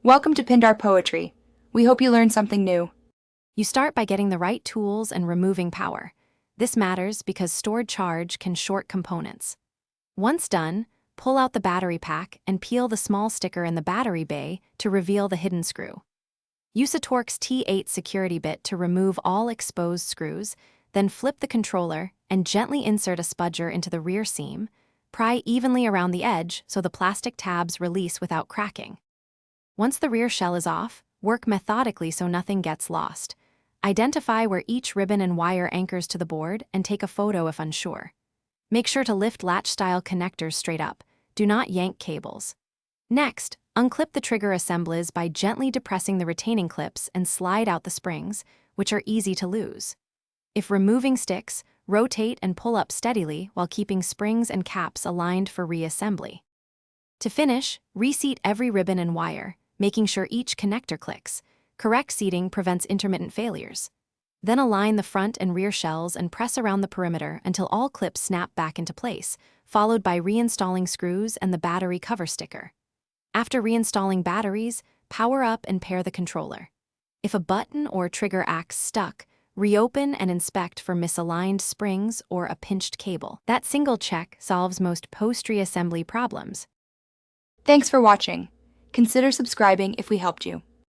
Welcome to Pindar Poetry. We hope you learned something new. You start by getting the right tools and removing power. This matters because stored charge can short components. Once done, pull out the battery pack and peel the small sticker in the battery bay to reveal the hidden screw. Use a Torx T8 security bit to remove all exposed screws, then flip the controller and gently insert a spudger into the rear seam. Pry evenly around the edge so the plastic tabs release without cracking. Once the rear shell is off, work methodically so nothing gets lost. Identify where each ribbon and wire anchors to the board and take a photo if unsure. Make sure to lift latch-style connectors straight up. Do not yank cables. Next, unclip the trigger assemblies by gently depressing the retaining clips and slide out the springs, which are easy to lose. If removing sticks, rotate and pull up steadily while keeping springs and caps aligned for reassembly. To finish, reseat every ribbon and wire, making sure each connector clicks. Correct seating prevents intermittent failures. Then align the front and rear shells and press around the perimeter until all clips snap back into place, followed by reinstalling screws and the battery cover sticker. After reinstalling batteries, power up and pair the controller. If a button or trigger acts stuck, reopen and inspect for misaligned springs or a pinched cable. That single check solves most post-reassembly problems. Thanks for watching. Consider subscribing if we helped you.